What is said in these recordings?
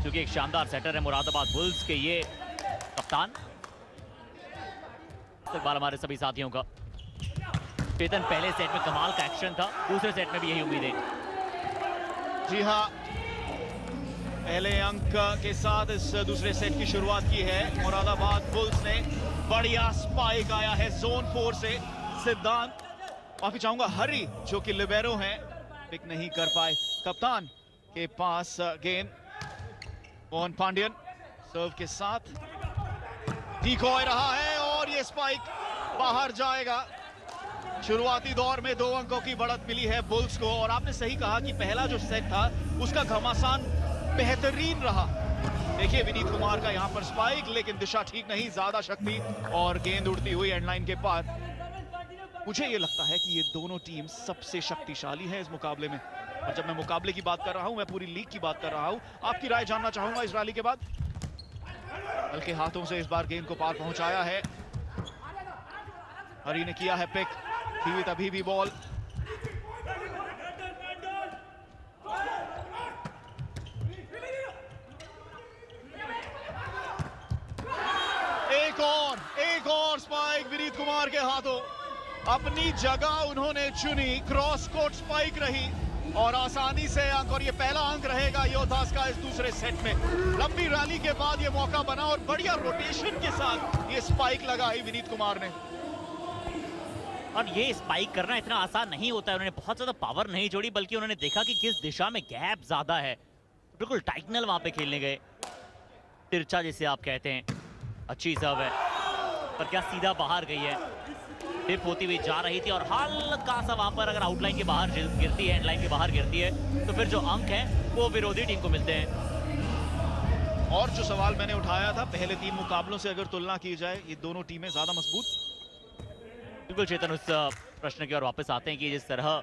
क्योंकि एक शानदार सेटर है मुरादाबाद बुल्स के ये कप्तान। इस्तेमाल हमारे सभी साथियों का। चेतन, पहले सेट में कमाल का एक्शन था, दूसरे सेट में भी यही उम्मीद है। जी हाँ, पहले अंक के साथ इस दूसरे सेट की शुरुआत की है मुरादाबाद बुल्स ने। बढ़िया स्पाइक आया है जोन 4 से। सिद्धांत, माफी चाहूंगा, हरी जो कि लिबेरो हैं, पिक नहीं कर पाए। कप्तान के पास गेंद, मोहन पांड्यन सर्व के साथ डिकॉय रहा है और ये स्पाइक बाहर जाएगा। शुरुआती दौर में 2 अंकों की बढ़त मिली है बुल्स को। और आपने सही कहा कि पहला जो सेट था उसका घमासान बेहतरीन रहा। देखिए विनीत कुमार का यहां पर स्पाइक, लेकिन दिशा ठीक नहीं, ज्यादा शक्ति और गेंद उड़ती हुई एंडलाइन के पार। मुझे ये लगता है कि ये दोनों टीम सबसे शक्तिशाली है इस मुकाबले में। और जब मैं मुकाबले की बात कर रहा हूं, मैं पूरी लीग की बात कर रहा हूं। आपकी राय जानना चाहूंगा इस रैली के बाद। हल्के हाथों से इस बार गेंद को पार पहुंचाया है। हरी ने किया है पिक, थी हुई तभी भी बॉल। एक और स्पाइक विनीत कुमार के हाथों। अपनी जगह उन्होंने चुनी, क्रॉस कोर्ट स्पाइक रही और आसानी से अंक। और ये पहला अंक रहेगा योद्धास का इस दूसरे सेट में। लंबी रैली के बाद ये मौका बना और बढ़िया रोटेशन के साथ ये स्पाइक लगाई विनीत कुमार ने। और ये स्पाइक करना इतना आसान नहीं होता है। उन्होंने बहुत ज्यादा पावर नहीं जोड़ी, बल्कि उन्होंने देखा कि किस दिशा में गैप ज्यादा है, बिल्कुल डायगोनल वहां पे खेलने गए। तिरछा जिसे आप कहते हैं। अच्छी सर्व है, पर क्या सीधा बाहर गई है। टिप होती हुई जा रही थी और हल्का सा वहां पर अगर आउटलाइन के बाहर गिरती है, एंडलाइन के बाहर गिरती है, तो फिर जो अंक है वो विरोधी टीम को मिलते हैं। और जो सवाल मैंने उठाया था, पहले 3 मुकाबलों से अगर तुलना की जाए, ये दोनों टीमें ज्यादा मजबूत। बिल्कुल चेतन, उस प्रश्न की ओर वापस आते हैं कि जिस तरह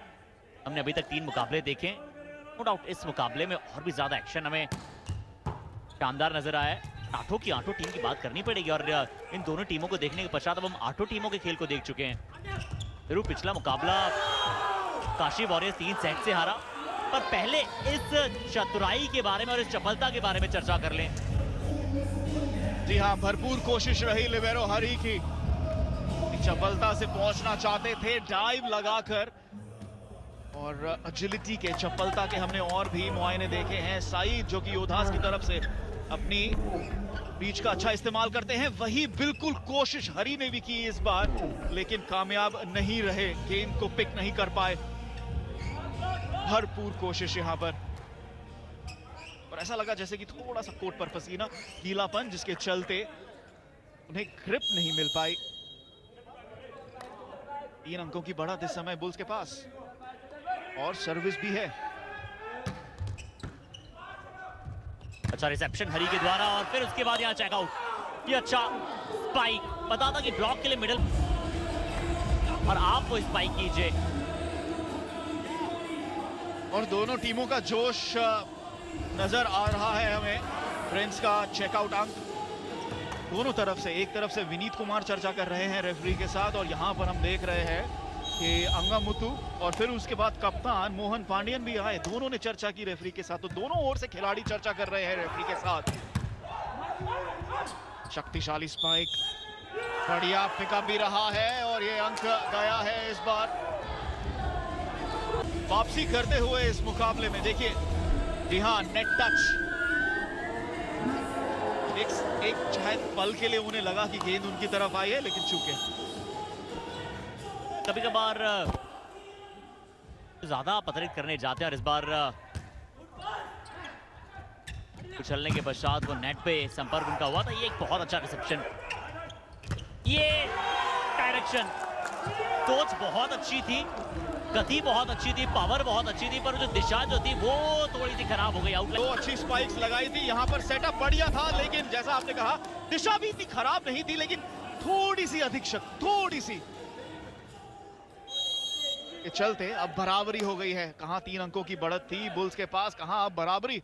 हमने अभी तक 3 मुकाबले देखे, नो डाउट इस मुकाबले में और भी ज्यादा एक्शन हमें शानदार नजर आया है। आठों की आठों टीम की बात करनी पड़ेगी। और इन दोनों टीमों को देखने के पश्चात अब हम 8 टीमों के खेल को देख चुके हैं। जरूर पिछला मुकाबला काशी वॉरियर्स 3 सेट से हारा, पर पहले इस चतुराई के बारे में और इस चपलता के बारे में चर्चा कर लें। जी हाँ, भरपूर कोशिश रही लिबेरो हरी की। चपलता से पहुंचना चाहते थे, डाइव लगाकर। और एजिलिटी के, चपलता के हमने और भी मुआयने देखे हैं। साइद जो कि योद्धास की तरफ से अपनी बीच का अच्छा इस्तेमाल करते हैं, वही बिल्कुल कोशिश हरी ने भी की इस बार, लेकिन कामयाब नहीं रहे, गेंद को पिक नहीं कर पाए। भरपूर कोशिश यहां पर, और ऐसा लगा जैसे कि थोड़ा सा कोट पर पसीना, गीलापन, जिसके चलते उन्हें ग्रिप नहीं मिल पाई। 3 अंकों की बढ़त इस समय बुल्स के पास, और सर्विस भी है। अच्छा रिसेप्शन हरी के द्वारा, और फिर उसके बाद यहाँ चेकआउट। ये अच्छा स्पाइक, पता था कि ब्लॉक के लिए मिडल, और आप वो स्पाइक कीजिए। और दोनों टीमों का जोश नजर आ रहा है हमें। प्रिंस का चेकआउट अंक दोनों तरफ से, एक तरफ से विनीत कुमार चर्चा कर रहे हैं रेफरी के साथ, और यहां पर हम देख रहे हैं कि अंगामुतु और फिर उसके बाद कप्तान मोहन पांड्यन भी आए। दोनों ने चर्चा की रेफरी के साथ, तो दोनों ओर से खिलाड़ी चर्चा कर रहे हैं रेफरी के साथ। शक्तिशाली स्पाइक, बढ़िया पिकअप भी रहा है, और ये अंक गया है इस बार। वापसी करते हुए इस मुकाबले में देखिए, जी हाँ, नेट टच। एक शायद पल के लिए उन्हें लगा कि गेंद उनकी तरफ आई है, लेकिन चूके कभी कभार ज्यादा पतरित करने जाते हैं, और इस बार उछलने के पश्चात वो नेट पे संपर्क उनका हुआ था। ये एक बहुत अच्छा रिसेप्शन, ये डायरेक्शन, सोच बहुत अच्छी थी, गति बहुत अच्छी थी, पावर बहुत अच्छी थी, पर जो दिशा जो थी वो थोड़ी सी खराब हो गई। आउटलाइन 2 अच्छी स्पाइक्स लगाई थी, यहाँ पर सेटअप बढ़िया था, लेकिन जैसा आपने कहा दिशा भी इतनी खराब नहीं थी, लेकिन थोड़ी सी अधिक शक्ति, थोड़ी सी के चलते अब बराबरी हो गई है। कहां 3 अंकों की बढ़त थी बुल्स के पास, कहां अब बराबरी।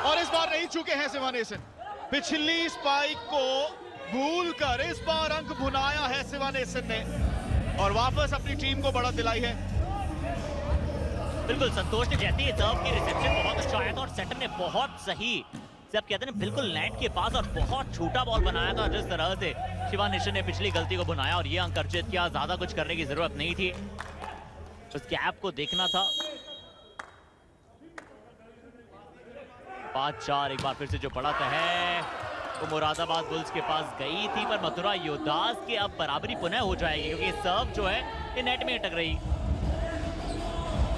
और इस बार नहीं चुके हैं शिवानेशन। पिछली स्पाइक को भूलकर इस बार अंक भुनाया है शिवानेशन ने, और वापस अपनी टीम को बढ़त दिलाई है। बिल्कुल संतोष ने जैसे ही सर्व की रिसेप्शन बहुत अच्छा आया था और सेटर ने बहुत सही से आप कहते हैं बिल्कुल नेट के पास और बहुत छोटा बॉल बनाया था। जिस तरह से शिवा निशन ने पिछली गलती को बनाया और ये अंक अर्जित किया, ज्यादा कुछ करने की जरूरत नहीं थी, उस गैप को देखना था। 5-4 एक बार फिर से जो बढ़त है वो मुरादाबाद बुल्स के पास गई थी, पर मथुरा योद्धास के अब बराबरी पुनः हो जाएगी क्योंकि सर्व जो है ये नेट में अटक रही।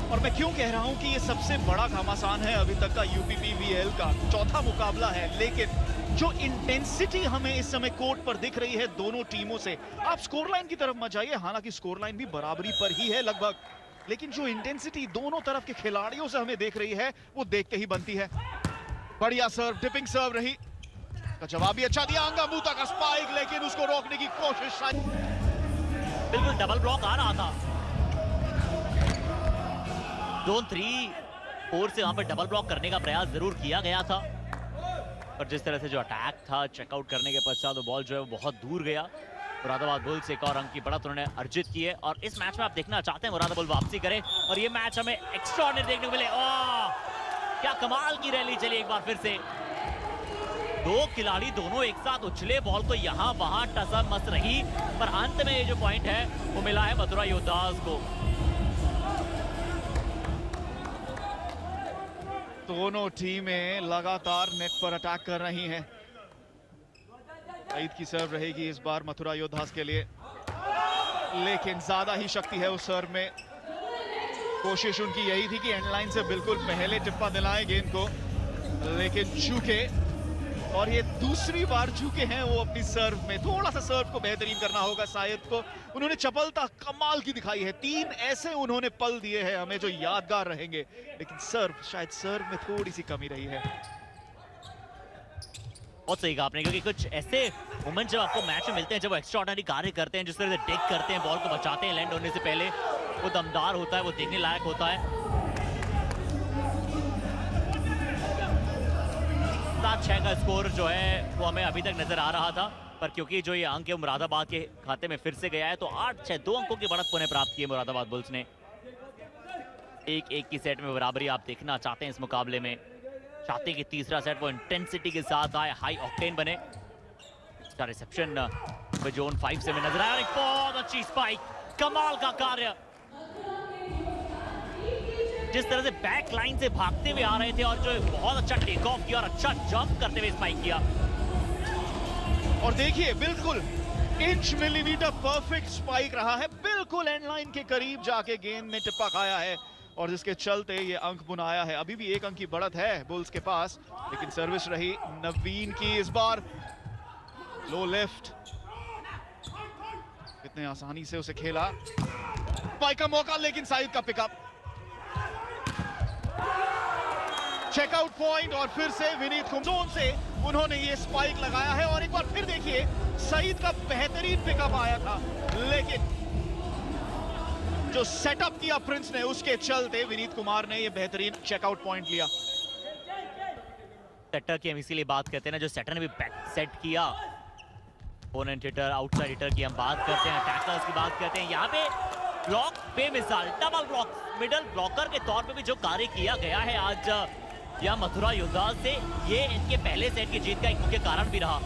और मैं क्यों कह रहा हूं कि ये सबसे बड़ा घमासान है अभी तक का यूपीपीवीएल का, चौथा मुकाबला है, लेकिन जो इंटेंसिटी हमें इस समय कोर्ट पर दिख रही है दोनों टीमों से, आप स्कोर लाइन की तरफ मत जाइए, हालांकि स्कोर लाइन भी बराबरी पर ही है लगभग, लेकिन जो इंटेंसिटी दोनों तरफ के खिलाड़ियों से हमें देख रही है वो देख के ही बनती है। बढ़िया सर्व, डिपिंग सर्व रही, का जवाब भी अच्छा दिया, अंगामूता का स्पाइक, लेकिन उसको रोकने की कोशिश, बिल्कुल डबल ब्लॉक आ रहा था। 2-3-4 से वहां पर डबल ब्लॉक करने का प्रयास जरूर किया गया था, पर जिस तरह से जो अटैक था चेकआउट करने के पश्चात बहुत जो है वो बहुत दूर गया। मुरादाबाद बुल्स एक और अंक की बढ़त उन्होंने अर्जित की है और इस मैच में आप देखना चाहते हैं मुरादाबाद वापसी करे और ये मैच हमें एक्स्ट्राऑर्डिनरी देखने को मिले। क्या कमाल की रैली चली एक बार फिर से, दो खिलाड़ी दोनों एक साथ उछले, बॉल को यहां वहां टसर मस रही, पर अंत में ये जो पॉइंट है वो मिला है मथुरा योद्धास को। दोनों टीमें लगातार नेट पर अटैक कर रही हैं। सईद की सर्व रहेगी इस बार मथुरा योद्धास के लिए, लेकिन ज्यादा ही शक्ति है उस सर्व में। कोशिश उनकी यही थी कि एंडलाइन से बिल्कुल पहले टिप्पा दिलाएं गेंद को, लेकिन चूके, और ये दूसरी बार चूके हैं वो अपनी सर्व में। थोड़ा सा सर्व को बेहतरीन करना होगा शायद को, उन्होंने चपलता कमाल की दिखाई है, 3 ऐसे उन्होंने पल दिए हैं हमें जो यादगार रहेंगे, लेकिन सर्व, शायद सर्व में थोड़ी सी कमी रही है। बहुत सही कहा आपने, क्योंकि कुछ ऐसे मोमेंट जब आपको मैच में मिलते हैं, जब वो एक्स्ट्राऑर्डिनरी कार्य करते हैं, जिस तरह से डिग करते हैं, बॉल को बचाते हैं लैंड होने से पहले, वो दमदार होता है, वो देखने लायक होता है। 7-6 का स्कोर जो है वो हमें अभी तक नजर आ रहा था, पर क्योंकि जो ये अंक है मुरादाबाद के खाते में फिर से गया है, तो 8-6 2 अंकों की बढ़त पुनः प्राप्त की है मुरादाबाद बुल्स ने। 1-1 की सेट में बराबरी आप देखना चाहते हैं इस मुकाबले में, चाहते हैं कि तीसरा सेट वो इंटेंसिटी के साथ आए, हाई ऑक्टेन बने। इसका रिसेप्शन जोन 5 से में नजर आया, एक बहुत अच्छी स्पाइक, कमाल का कार्य, जिस तरह से बैक लाइन से भागते हुए आ रहे थे और जो बहुत अच्छा टेक ऑफ किया और अच्छा जंप करते हुए स्पाइक किया। और देखिए बिल्कुल इंच मिलीमीटर परफेक्ट स्पाइक रहा है, बिल्कुल एंड लाइन के करीब जाके गेंद ने टिप्पा खाया है और जिसके चलते ये अंक बुनाया है। अभी भी 1 अंक की बढ़त है बुल्स के पास, लेकिन सर्विस रही नवीन की इस बार, लो लेफ्ट, कितने आसानी से उसे खेला, स्पाइक का मौका, लेकिन साइद का पिकअप, चेकआउट पॉइंट, और फिर से विनीत जोन से उन्होंने ये स्पाइक लगाया है। और एक बार फिर देखिए सईद का बेहतरीन पिकअप आया था, लेकिन जो सेटअप किया प्रिंस ने उसके चलते विनीत कुमार ने ये बेहतरीन चेकआउट पॉइंट लिया। सेटर की हम इसीलिए बात करते हैं ना, जो सेटर ने भी बैक सेट किया, ओपोनेंट हिटर, आउटसाइड हिटर की हम बात करते हैं, टैकलर्स की बात करते हैं, यहाँ पे ब्लॉक पे मिसाल, डबल ब्लॉक, मिडल ब्लॉकर के तौर पे भी जो कार्य किया गया है आज या मथुरा योद्धास से, ये इनके पहले सेट की जीत का एक मुख्य कारण भी रहा।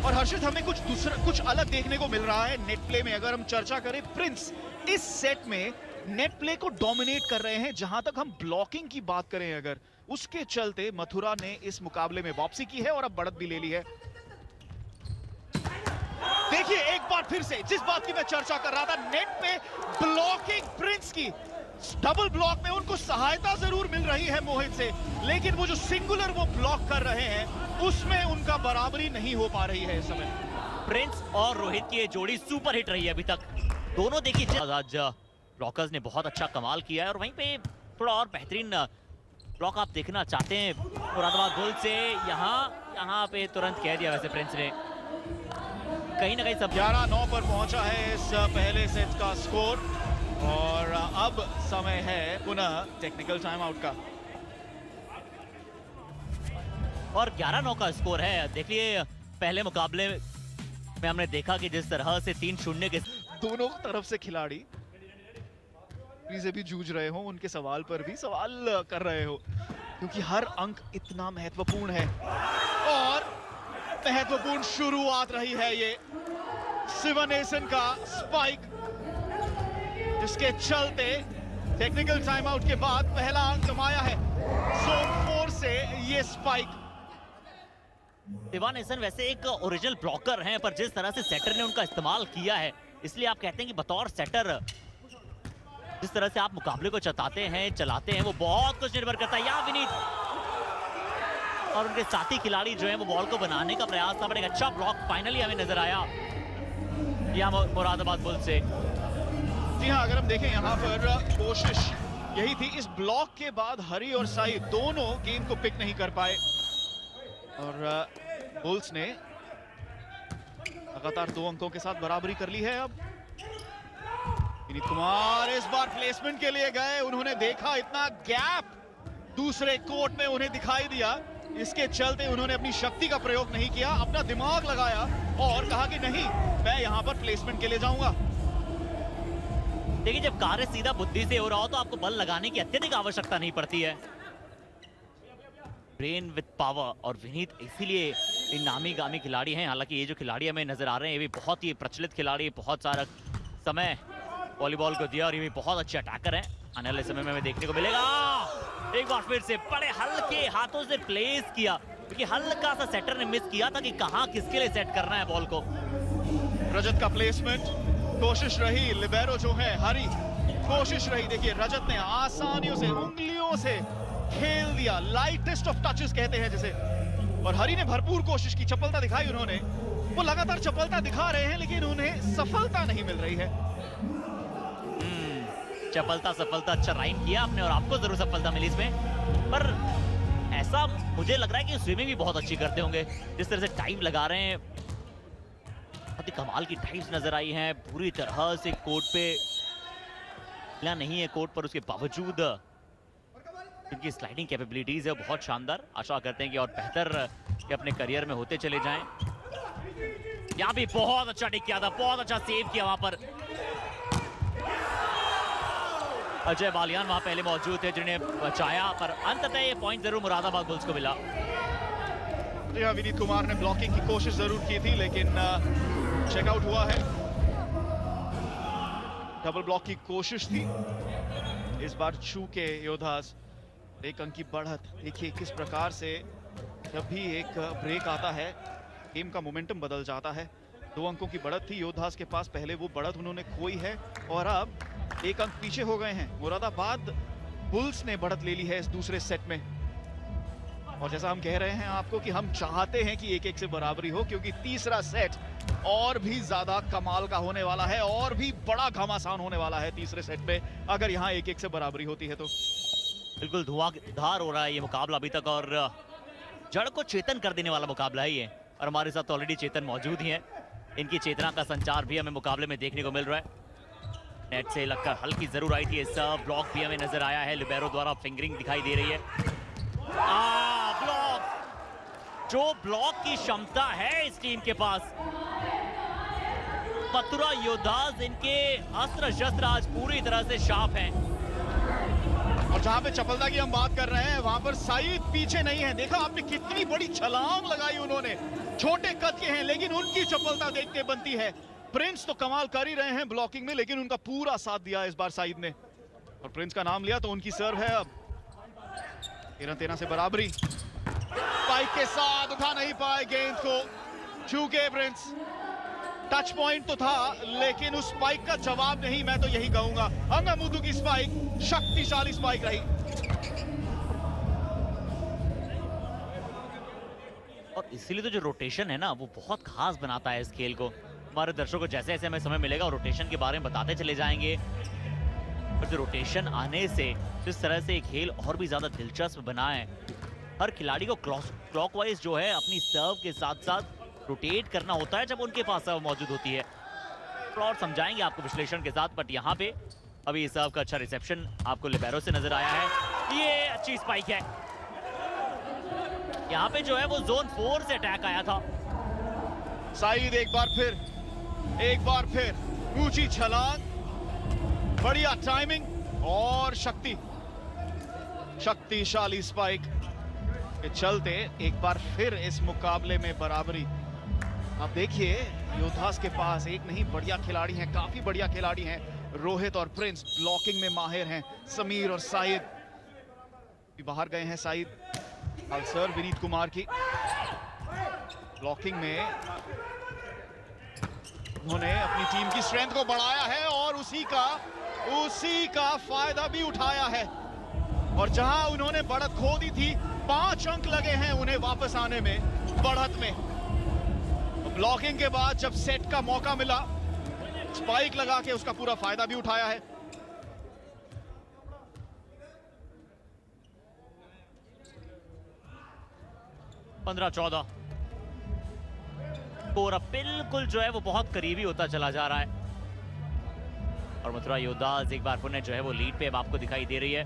और हर्षित हमें कुछ अलग देखने को मिल रहा है नेट प्ले में। अगर हम चर्चा करें, प्रिंस इस सेट में नेट प्ले को डोमिनेट कर रहे हैं। जहां तक हम ब्लॉकिंग की बात करें, अगर उसके चलते मथुरा ने इस मुकाबले में वापसी की है और अब बढ़त भी ले ली है। देखिए एक बार फिर से जिस बात की मैं चर्चा कर रहा था, नेट पे ब्लॉकिंग प्रिंस की, डबल ब्लॉक में उनको सहायता जरूर मिल रही है मोहित से, लेकिन वो जो सिंगुलर वो ब्लॉक कर रहे हैं उसमें उनका बराबरी नहीं हो पा रही है इस समय। प्रिंस और रोहित की ये जोड़ी सुपर हिट रही है अभी तक, दोनों देखिए आज ब्लॉकर्स ने बहुत अच्छा कमाल किया है। और वहीं पे थोड़ा और बेहतरीन ब्लॉक आप देखना चाहते हैं मुरादाबाद बुल्स से, यहाँ पे तुरंत कह दिया वैसे प्रिंस ने, कहीं ना कहीं सब 11-9 पर पहुंचा है इस पहले सेट का स्कोर, और अब समय है पुनः टेक्निकल टाइम आउट का। और 11-9 का स्कोर है। देखिए पहले मुकाबले में हमने देखा कि जिस तरह से 3-0 के दोनों तरफ से खिलाड़ी से भी जूझ रहे हो, उनके सवाल पर भी सवाल कर रहे हो, क्योंकि हर अंक इतना महत्वपूर्ण है। और महत्वपूर्ण शुरुआत रही है ये सिवानेसन का स्पाइक, जिसके चलते टेक्निकल टाइम आउट के बाद पहला अंक जमाया है जोन 4 से ये स्पाइक। सिवानेसन वैसे एक ओरिजिनल ब्लॉकर हैं, पर जिस तरह से सेटर ने उनका इस्तेमाल किया है, इसलिए आप कहते हैं कि बतौर सेटर जिस तरह से आप मुकाबले को चलाते हैं वो बहुत कुछ निर्भर करता है। या विनीत और उनके साथी खिलाड़ी जो हैं वो बॉल को बनाने का प्रयास था, बट एक अच्छा ब्लॉक फाइनली हमें नजर आया यहाँ मुरादाबाद बुल्स से। जी हाँ, अगर हम देखें यहाँ पर कोशिश यही थी, इस ब्लॉक के बाद हरी और साई दोनों गेम को पिक नहीं कर पाए और बुल्स ने लगातार 2 अंकों के साथ बराबरी कर ली है। अब विनीत कुमार इस बार प्लेसमेंट के लिए गए, उन्होंने देखा इतना गैप दूसरे कोर्ट में उन्हें दिखाई दिया, इसके चलते उन्होंने अपनी शक्ति का प्रयोग नहीं किया, अपना दिमाग लगाया और कहा कि नहीं, मैं यहां पर प्लेसमेंट के लिए जाऊंगा। देखिए, जब कार्य सीधा बुद्धि से हो रहा हो तो आपको बल लगाने की अत्यधिक आवश्यकता नहीं पड़ती है। ब्रेन विद पावर, और विनीत इसीलिए इन नामी गामी खिलाड़ी हैं। हालांकि ये जो खिलाड़ी हमें नजर आ रहे हैं ये भी बहुत ही प्रचलित खिलाड़ी, बहुत सारा समय वॉलीबॉल को दिया और ये भी बहुत अच्छे अटैकर हैं। आने वाले समय में हमें देखने को मिलेगा। एक बार फिर से बड़े हल्के हाथों से प्लेस किया, क्योंकि हल्का सा सेटर ने मिस किया था कि कहां किसके लिए सेट करना है बॉल को। रजत का प्लेसमेंट, कोशिश रही, लिबेरो जो है हरी, कोशिश रही। देखिए रजत ने आसानियों से उंगलियों से खेल दिया, लाइटेस्ट ऑफ टचेस कहते हैं जिसे, और हरी ने भरपूर कोशिश की, चपलता दिखाई उन्होंने। वो लगातार चपलता दिखा रहे हैं लेकिन उन्हें सफलता नहीं मिल रही है। चपलता सफलता, अच्छा राइम किया आपने, और आपको जरूर सफलता मिली इसमें। पर ऐसा मुझे लग रहा है कि स्विमिंग भी बहुत अच्छी करते होंगे, जिस तरह से टाइम लगा रहे हैं, बहुत ही कमाल की टाइम्स नजर आई हैं। पूरी तरह से कोर्ट पे मिला नहीं है कोर्ट पर, उसके बावजूद इनकी स्लाइडिंग कैपेबिलिटीज है बहुत शानदार। आशा करते हैं कि और बेहतर कि अपने करियर में होते चले जाएं। यहाँ भी बहुत अच्छा टिक किया था, बहुत अच्छा सेव किया वहां पर। अजय बालियान वहां पहले मौजूद थे जिन्हें बचाया, पर अंततः ये पॉइंट जरूर मुरादाबाद बुल्स को मिला। विनीत कुमार ने ब्लॉकिंग की कोशिश जरूर की थी लेकिन चेकआउट हुआ है। डबल ब्लॉक की कोशिश थी, इस बार चूके योद्धास। 1 अंक की बढ़त, देखिए किस प्रकार से जब भी एक ब्रेक आता है गेम का मोमेंटम बदल जाता है। 2 अंकों की बढ़त थी योद्धास के पास, पहले वो बढ़त उन्होंने खोई है और अब 1 अंक पीछे हो गए हैं। मुरादाबाद बुल्स ने बढ़त ले ली है इस दूसरे सेट में, और जैसा हम कह रहे हैं आपको कि हम चाहते हैं कि 1-1 से बराबरी हो, क्योंकि तीसरा सेट और भी ज्यादा कमाल का होने वाला है और भी बड़ा घमासान होने वाला है तीसरे सेट में, अगर यहाँ 1-1 से बराबरी होती है तो। बिल्कुल धुआंधार हो रहा है ये मुकाबला अभी तक, और जड़ को चेतन कर देने वाला मुकाबला है ये। और हमारे साथ ऑलरेडी चेतन मौजूद ही हैं, इनकी चेतना का संचार भी हमें मुकाबले में देखने को मिल रहा है। नेट से लगकर हल्की जरूर आई थी, सर्व ब्लॉक भी हमें नजर आया है, लिबेरो द्वारा फिंगरिंग दिखाई दे रही है। ब्लॉक, जो ब्लॉक की क्षमता है इस टीम के पास, मथुरा योद्धास इनके अस्त्र शस्त्र आज पूरी तरह से शार्प हैं। और जहां पे चपलता की हम बात कर रहे हैं वहां पर साइद पीछे नहीं है। देखा आपने कितनी बड़ी छलांग लगाई उन्होंने, छोटे कद के हैं लेकिन उनकी चपलता देखते बनती है। प्रिंस तो कमाल कर ही रहे हैं ब्लॉकिंग में, लेकिन उनका पूरा साथ दिया इस बार साइद ने, और प्रिंस का नाम लिया तो उनकी सर्व है अब 13-13 से बराबरी। स्पाइक के साथ उठा नहीं पाए गेंद को, चूके प्रिंस। टच पॉइंट तो था लेकिन उस स्पाइक का जवाब नहीं, मैं तो यही कहूंगा। अंगामुदु की स्पाइक शक्तिशाली स्पाइक रही, और इसीलिए तो जो रोटेशन है ना वो बहुत खास बनाता है इस खेल को। हमारे दर्शकों को जैसे जैसे हमें समय मिलेगा रोटेशन के बारे में बताते चले जाएंगे, और जो रोटेशन आने से जिस तरह से खेल और भी ज्यादा दिलचस्प बना है। हर खिलाड़ी को क्लॉकवाइज जो है अपनी सर्व के साथ साथ रोटेट करना होता है जब उनके पास सर्व मौजूद होती है। थोड़ा और समझाएंगे आपको विश्लेषण के साथ, बट यहाँ पे अभी सर्व का अच्छा रिसेप्शन आपको लिबेरो से नजर आया है। ये अच्छी स्पाइक है, यहाँ पे जो है वो जोन 4 से अटैक आया था। साइद एक बार फिर ऊंची छलांग, बढ़िया टाइमिंग और शक्तिशाली स्पाइक के चलते एक बार फिर इस मुकाबले में बराबरी। आप देखिए योद्धास के पास एक नहीं बढ़िया खिलाड़ी हैं, काफी बढ़िया खिलाड़ी हैं। रोहित और प्रिंस ब्लॉकिंग में माहिर हैं। समीर और साइद भी बाहर गए हैं। साइद सर विनीत कुमार की ब्लॉकिंग में उन्होंने अपनी टीम की स्ट्रेंथ को बढ़ाया है और उसी का फायदा भी उठाया है। और जहां उन्होंने बढ़त खो दी थी, 5 अंक लगे हैं उन्हें वापस आने में बढ़त में। ब्लॉकिंग के बाद जब सेट का मौका मिला, स्पाइक लगा के उसका पूरा फायदा भी उठाया है। पंद्रह 14 स्कोर अब बिल्कुल जो है वो बहुत करीबी होता चला जा रहा है। और मथुरा योद्धास एक बार पुनः जो है वो लीड पे अब आपको दिखाई दे रही है।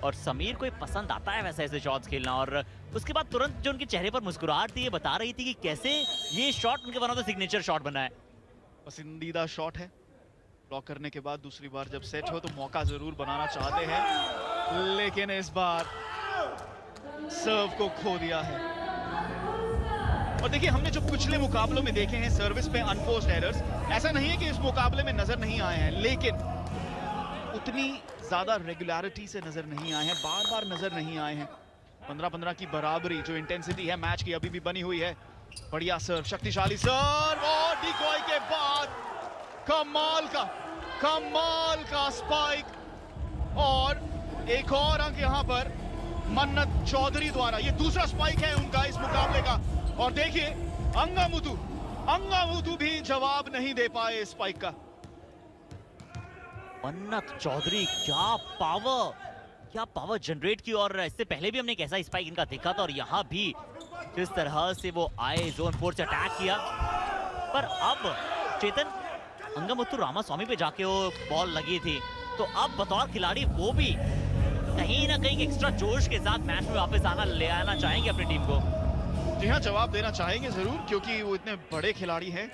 और समीर को पसंद आता है वैसे ऐसे शॉट्स खेलना। और उसके बाद तुरंत जो उनके चेहरे पर मुस्कुराहट थी, ये बता रही थी कि कैसे ये शॉट उनके बना तो सिग्नेचर शॉट बना है। पसंदीदा शॉट है। ब्लॉक करने के बाद दूसरी बार जब सेट हो तो मौका जरूर बनाना चाहते हैं, लेकिन इस बार सर्व को खो दिया है। और देखिए हमने जो पिछले मुकाबलों में देखे हैं सर्विस पे अनफोर्स्ड एरर्स, ऐसा नहीं है कि इस मुकाबले में नजर नहीं आए हैं, लेकिन उतनी ज्यादा रेगुलरिटी से नजर नहीं आए हैं, बार बार नजर नहीं आए हैं। 15-15 की बराबरी जो इंटेंसिटी है मैच की अभी भी बनी हुई है। बढ़िया सर्व, शक्तिशाली सर्व और डिकॉय के बाद कमाल का स्पाइक। और एक और अंक यहां पर मन्नत चौधरी द्वारा। ये दूसरा स्पाइक है उनका इस मुकाबले का। और देखिए अंगामुतु भी जवाब नहीं दे पाए स्पाइक का। मन्नत चौधरी क्या पावर जनरेट की। और इससे पहले भी हमने एक ऐसा स्पाइक इनका देखा था। और यहाँ भी जिस तरह से वो आए जोन 4 से अटैक किया, पर अब चेतन अंगामुतु रामास्वामी पे जाके वो बॉल लगी थी, तो अब बतौर खिलाड़ी वो भी कहीं ना कहीं एक्स्ट्रा जोश के साथ मैच में वापस ले आना चाहेंगे अपनी टीम को। जी हाँ, जवाब देना चाहेंगे जरूर, क्योंकि वो इतने बड़े खिलाड़ी हैं।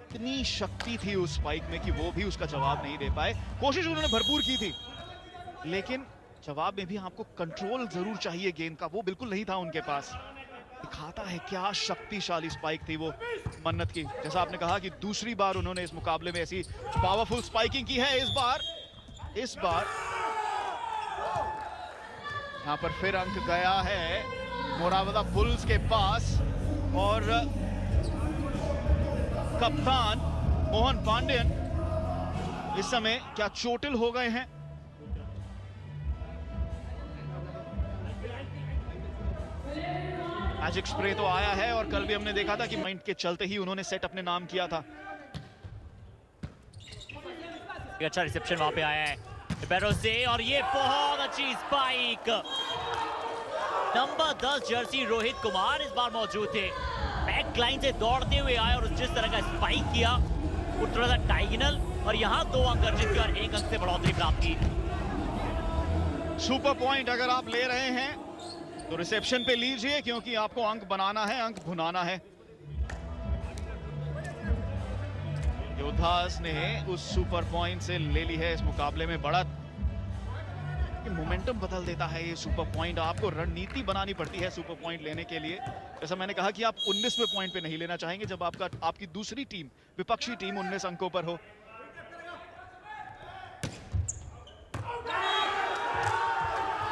इतनी शक्ति थी उस स्पाइक में कि वो भी उसका जवाब नहीं दे पाए। कोशिश उन्होंने भरपूर की थी, लेकिन जवाब में भी आपको कंट्रोल जरूर चाहिए गेंद का, वो बिल्कुल नहीं था उनके पास। दिखाता है क्या शक्तिशाली स्पाइक थी वो मन्नत की। जैसा आपने कहा कि दूसरी बार उन्होंने इस मुकाबले में ऐसी पावरफुल स्पाइकिंग की है। इस बार यहां पर फिर अंक गया है मोरावदा बुल्स के पास। और कप्तान मोहन पांड्यन इस समय क्या चोटिल हो गए हैं? मैजिक स्प्रे तो आया है, और कल भी हमने देखा था कि माइंड के चलते ही उन्होंने सेट अपने नाम किया था। अच्छा रिसेप्शन वहां पे आया है से, और ये बहुत अच्छी spike. Number 10 Jersey Rohit Kumar इस बार मौजूद थे। बैक लाइन से दौड़ते हुए आए और जिस तरह का स्पाइक किया, वो थोड़ा सा डायगोनल, और यहाँ 2 अंक अर्जित और 1 अंक से बढ़ोतरी प्राप्त की। सुपर पॉइंट अगर आप ले रहे हैं तो रिसेप्शन पे लीजिए, क्योंकि आपको अंक बनाना है, अंक भुनाना है। योद्धास ने उस सुपर पॉइंट से ले ली है इस मुकाबले में बढ़त। मोमेंटम बदल देता है ये सुपर पॉइंट। आपको रणनीति बनानी पड़ती है सुपर पॉइंट लेने के लिए। जैसा मैंने कहा कि आप 19वें पॉइंट पे नहीं लेना चाहेंगे जब आपकी दूसरी टीम, विपक्षी टीम 19 अंकों पर हो।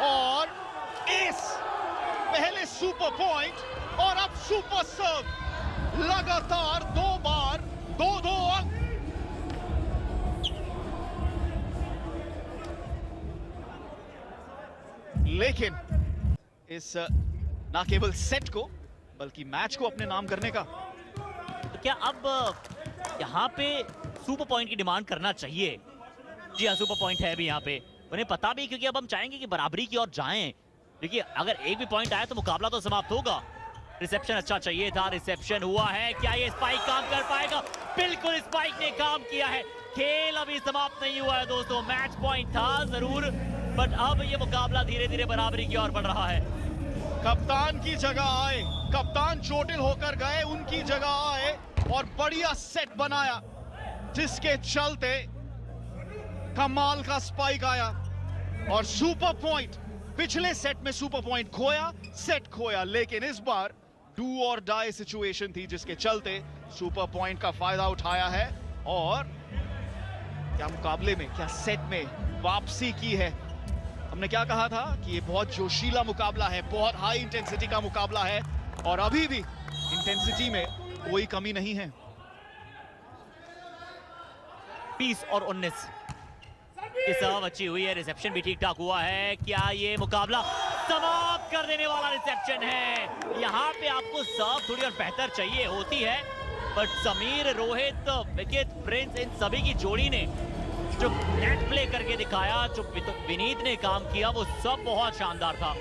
और इस पहले सुपर पॉइंट और अब सुपर सर्व, लगातार 2 बार 2-2 अंक। लेकिन इस ना केवल सेट को बल्कि मैच को अपने नाम करने का, तो क्या अब यहाँ पे सुपर पॉइंट की डिमांड करना चाहिए? जी हाँ, सुपर पॉइंट है भी यहाँ पे, उन्हें पता भी, क्योंकि अब हम चाहेंगे कि बराबरी की ओर जाएं। देखिए अगर एक भी पॉइंट आया तो मुकाबला तो समाप्त होगा। रिसेप्शन अच्छा चाहिए था, रिसेप्शन हुआ है। क्या ये स्पाइक काम कर पाएगा? बिल्कुल स्पाइक ने काम किया है। खेल अभी समाप्त नहीं हुआ है दोस्तों, मैच पॉइंट था जरूर, बट अब ये मुकाबला धीरे धीरे बराबरी की ओर बढ़ रहा है। कप्तान की जगह आए, कप्तान चोटिल होकर गए, उनकी जगह आए और बढ़िया सेट बनाया, जिसके चलते कमाल का स्पाइक आया और सुपर पॉइंट। पिछले सेट में सुपर पॉइंट खोया, सेट खोया, लेकिन इस बार डू और डाई सिचुएशन थी जिसके चलते सुपर पॉइंट का फायदा उठाया है और क्या मुकाबले में, क्या सेट में वापसी की है। हमने क्या कहा था कि ये बहुत जोशीला मुकाबला है, बहुत हाई इंटेंसिटी का मुकाबला है और अभी भी इंटेंसिटी में कोई कमी नहीं है। 20 और 19 की सर्व अच्छी हुई है, रिसेप्शन भी ठीक ठाक हुआ है। क्या ये मुकाबला समाप्त कर देने वाला रिसेप्शन है? यहाँ पे आपको सर्व थोड़ी और बेहतर चाहिए होती है, बट समीर, रोहित, विकेट, प्रिंस, इन सभी की जोड़ी ने जो नेट प्ले करके दिखाया, जो विनीत ने काम किया, वो सब बहुत शानदार था।